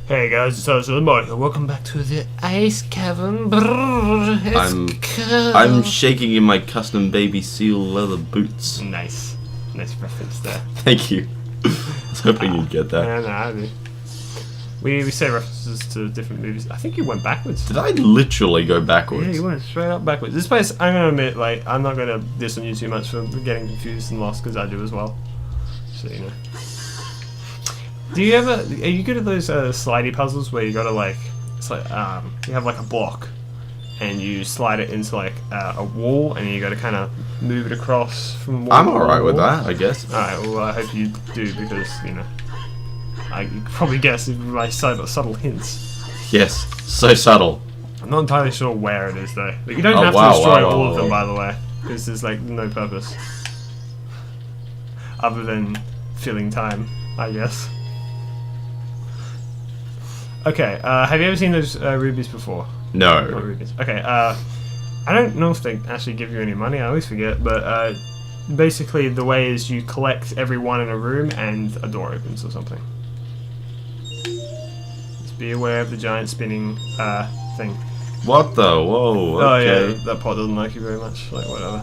Hey guys, it's Oz the Mario. Welcome back to the ice cavern. Brrr, it's I'm shaking in my custom baby seal leather boots. Nice reference there. Thank you. I was hoping you'd get that. Yeah, no, I do. We say references to different movies. I think you went backwards. Did I literally go backwards? Yeah, you went straight up backwards. This place, I'm gonna admit, like, I'm not gonna diss on you too much for getting confused and lost because I do as well. So you know. Do you ever? Are you good at those slidey puzzles where you gotta like, it's like you have like a block, and you slide it into like a wall, and you gotta kind of move it across from wall. I'm alright with that, I guess. Alright, well I hope you do because you know, I could probably guess my subtle hints. Yes, so subtle. I'm not entirely sure where it is though. But you don't Oh, have wow, to destroy wow, all wow, of them, wow. by the way, because there's like no purpose other than filling time, I guess. Okay, have you ever seen those rubies before? Not No. rubies. Okay, I don't know if they actually give you any money, I always forget, but basically the way is you collect every one in a room and a door opens or something. Just be aware of the giant spinning thing. What the? Whoa, Oh okay. yeah, that pot doesn't like you very much, like whatever.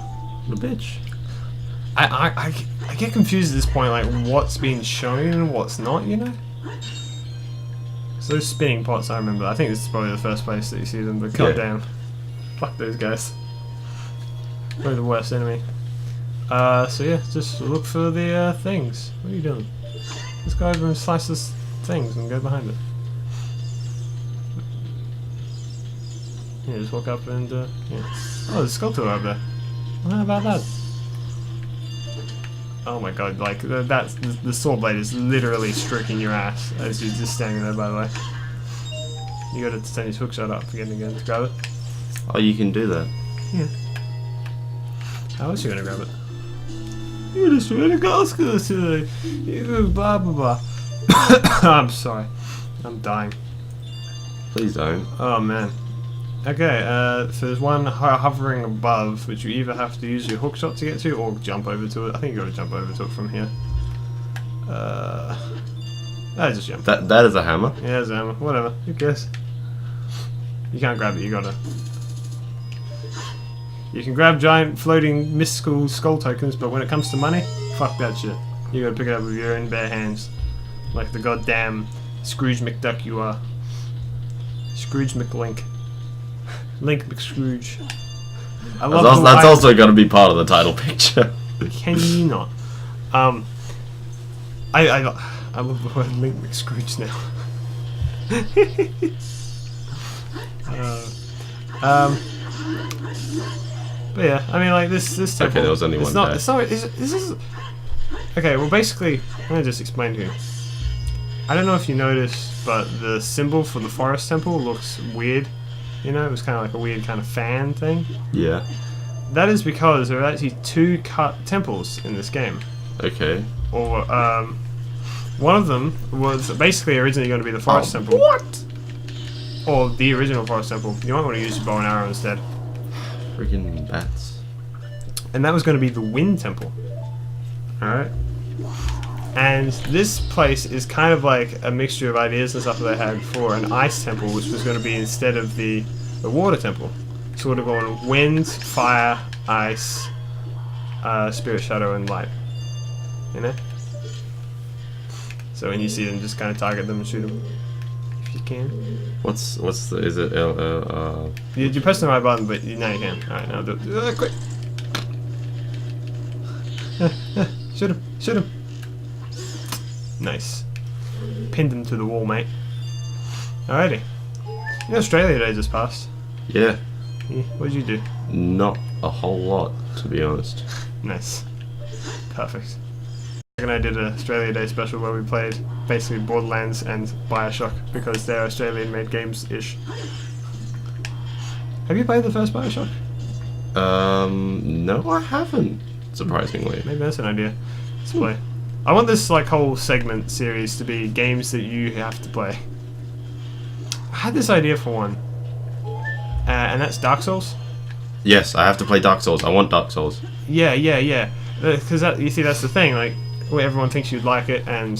What a bitch. I get confused at this point, like what's being shown and what's not, you know? So those spinning pots, I remember. I think this is probably the first place that you see them, but goddamn. Fuck those guys. Probably the worst enemy. So yeah, just look for the things. What are you doing? Let's go over and slice this things and go behind it. Yeah, just walk up and yeah. Oh, there's a sculpture over there. Well, how about that? Oh my god, like, that's the sword blade is literally stroking your ass as you're just standing there, by the way. You gotta turn his hookshot up again to grab it. Oh, you can do that. Yeah. How else you gonna grab it? You're just trying to go today. You blah blah blah. I'm sorry. I'm dying. Please don't. Oh man. Okay, so there's one hovering above, which you either have to use your hookshot to get to, or jump over to it. I think you gotta jump over to it from here. Just jump. That is a hammer. Yeah, there's a hammer. Whatever. Who cares? You can't grab it. You gotta. You can grab giant floating mystical skull tokens, but when it comes to money, fuck that shit. You gotta pick it up with your own bare hands, like the goddamn Scrooge McDuck you are. Scrooge McLink. Link McScrooge. I love That's also got to be part of the title picture. Can you not? I love the word Link McScrooge now. But yeah, I mean, like this temple. Okay, there was only one guy. It's not. This is. Okay, well, basically, I'm gonna just explain to you. I don't know if you noticed, but the symbol for the forest temple looks weird. You know, it was kind of like a weird kind of fan thing. Yeah. That is because there are actually two cut temples in this game. Okay. Or, one of them was basically originally going to be the forest temple. What? Or the original forest temple. You might want to use your bow and arrow instead. Freaking bats. And that was going to be the wind temple. Alright? And this place is kind of like a mixture of ideas and stuff that they had for an ice temple, which was going to be instead of the water temple. So it would have gone wind, fire, ice, spirit, shadow, and light. You know? So when you see them, just kind of target them and shoot them. If you can. What's the, is it, You're pressing the right button, but now you can. Alright, now do it. Quick! Shoot him! Shoot him! Nice. Pinned him to the wall, mate. Alrighty. You know Australia Day just passed. yeah, Yeah, what did you do? not a whole lot, to be honest. Nice. Perfect. And I did an Australia Day special where we played basically Borderlands and Bioshock because they're Australian made games-ish. Have you played the first Bioshock? No, I haven't, surprisingly. Maybe that's an idea. Let's play. I want this like whole segment series to be games that you have to play. I had this idea for one. And that's Dark Souls. Yes, I have to play Dark Souls. I want Dark Souls. Yeah. Because you see, that's the thing. Like, well, everyone thinks you'd like it, and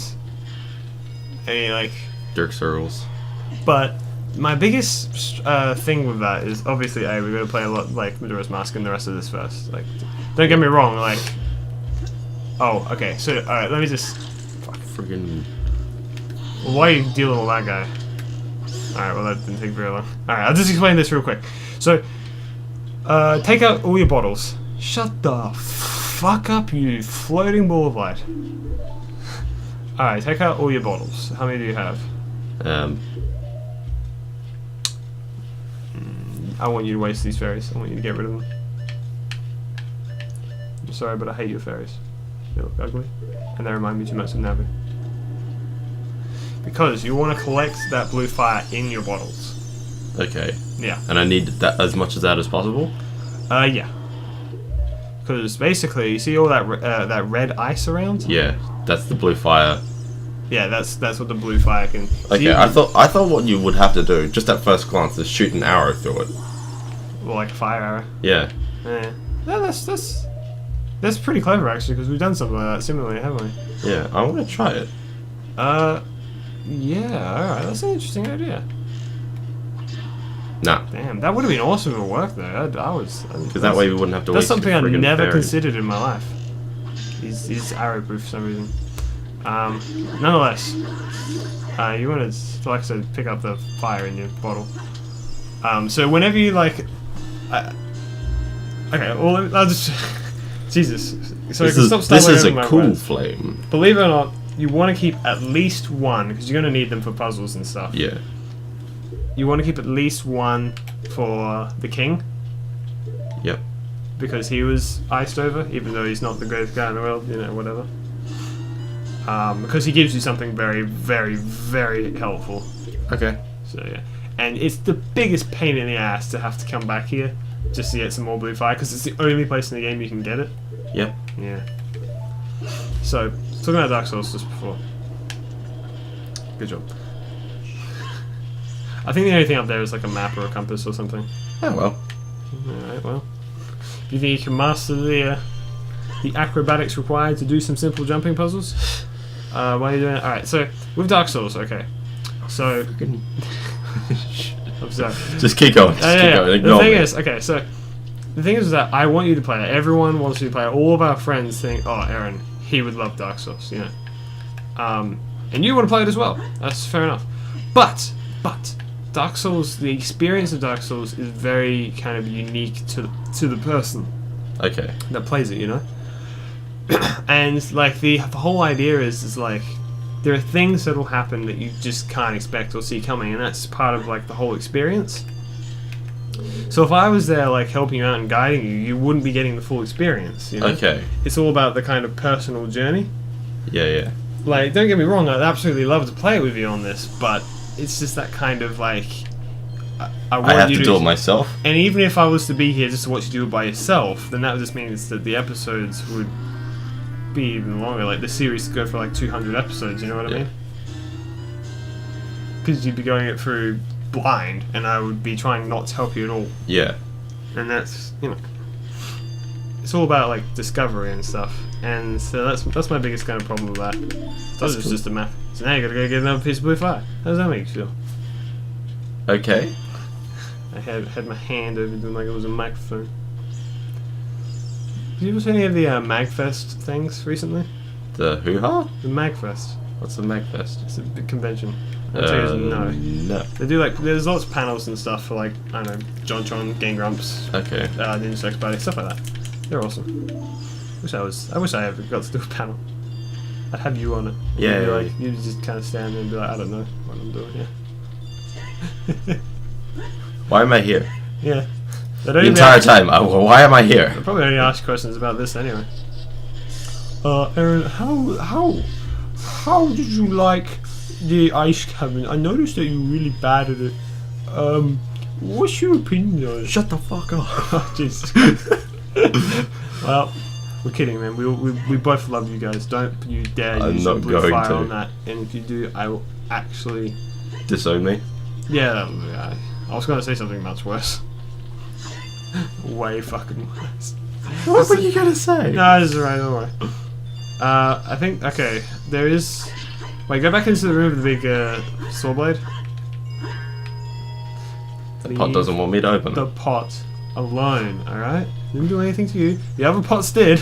like, Dirk Searles. But my biggest thing with that is obviously we've got to play a lot like Majora's Mask and the rest of this first. Like, don't get me wrong. Like, oh, okay. So, all right, let me just. Friggin'. Well, why are you dealing with that guy? All right, well that didn't take very long. All right, I'll just explain this real quick. So, take out all your bottles. Shut the fuck up, you floating ball of light. All right, take out all your bottles. How many do you have? I want you to waste these fairies. I want you to get rid of them. I'm sorry, but I hate your fairies. They look ugly, and they remind me too much of Navi. Because you want to collect that blue fire in your bottles. Okay. Yeah. And I need that as much of that as possible? Yeah. Because basically, you see all that that red ice around? Yeah, that's the blue fire. Yeah, that's what the blue fire can. Okay, I thought what you would have to do, just at first glance, is shoot an arrow through it. Well, like a fire arrow. Yeah. Yeah. No, that's pretty clever actually, because we've done something like that similarly, haven't we? Yeah, I want to try it. Yeah. All right, that's an interesting idea. Nah. Damn, that would have been awesome to work though. Because that way we wouldn't have to. That's waste something I friggin' never fairy. considered in my life. He's arrow proof for some reason. Nonetheless, you want to, like I said, pick up the fire in your bottle. So whenever you like, okay, well I'll just Jesus. So This is a cool flame. Believe it or not, you want to keep at least one because you're going to need them for puzzles and stuff. Yeah. You want to keep at least one for the king. Yep. Because he was iced over, even though he's not the greatest guy in the world, you know, whatever. Because he gives you something very, very, very helpful. Okay. So yeah, and it's the biggest pain in the ass to have to come back here just to get some more blue fire because it's the only place in the game you can get it. Yep. Yeah. So talking about Dark Souls just before. Good job. I think the only thing up there is like a map or a compass or something. Oh well. Alright, well. Do you think you can master the acrobatics required to do some simple jumping puzzles? While you're doing it? Alright, so with Dark Souls, okay. So I'm sorry. Just keep going. Just keep going. Ignore The thing me. is, okay, so the thing is that I want you to play it. Everyone wants you to play it. All of our friends think, oh, Erren, he would love Dark Souls, you know. And you want to play it as well. That's fair enough. But Dark Souls, the experience of Dark Souls is very kind of unique to the person Okay. that plays it, you know. And like the whole idea is like there are things that will happen that you just can't expect or see coming, and that's part of like the whole experience. So if I was there like helping you out and guiding you, you wouldn't be getting the full experience, you know? Okay. It's all about the kind of personal journey. Yeah, yeah. Like, don't get me wrong, I'd absolutely love to play with you on this, but it's just that kind of like I want I have you to do it myself. And even if I was to be here just to watch you do it by yourself, then that just means that the episodes would be even longer. Like the series could go for like 200 episodes. You know what I mean? Because you'd be going it through blind, and I would be trying not to help you at all. Yeah. And that's, you know, it's all about like discovery and stuff. And so that's my biggest kind of problem with that. That's cool. just a map. So now you gotta go get another piece of blue fire. How does that make you feel? Okay. I had my hand over doing like it was a microphone. Did you ever see any of the MagFest things recently? The hoo-ha? The MagFest. What's the MagFest? It's a big convention. I'll tell you is no. No. They do like, there's lots of panels and stuff for like, I don't know, JonTron, Game Grumps, Okay. Ninja Sex Buddy, stuff like that. They're awesome. I wish I ever got to do a panel. I'd have you on it. Yeah, You'd be yeah, like, you'd just kind of stand there and be like, I don't know what I'm doing here. Why am I here? Yeah. The entire time. Why am I here? I'll probably only ask questions about this anyway. Erren, how did you like the ice cabin? I noticed that you were really bad at it. What's your opinion on it? Shut the fuck up. Oh, Jesus. Well, we're kidding, man. We both love you guys. Don't you dare I'm use not some blue going fire to. on that. And if you do, I will actually... Disown me? Yeah, I was going to say something much worse. Way fucking worse. What were you gonna say? No, it's alright, don't worry. I think, okay, there is Wait, go back into the room with the big saw blade. The pot doesn't want me to open The it. pot alone, alright? Didn't do anything to you. The other pots did.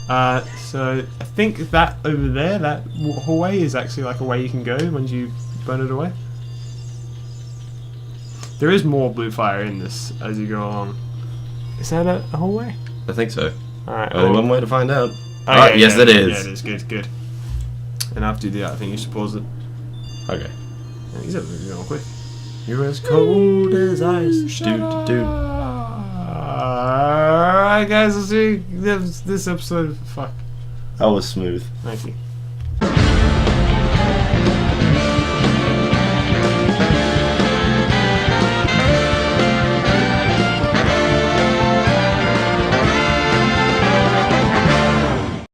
So I think that over there, that hallway is actually like a way you can go once you burn it away. There is more blue fire in this as you go along. Is that a hallway? I think so. Alright. Only one way to find out. Oh, Alright, yes it is. Yeah, it is. Good, good. And after you do that, I think you should pause it. Okay. Yeah, he's going quick. You're as cold as ice. Alright guys, I'll see you this episode. Fuck. That was smooth. Thank you.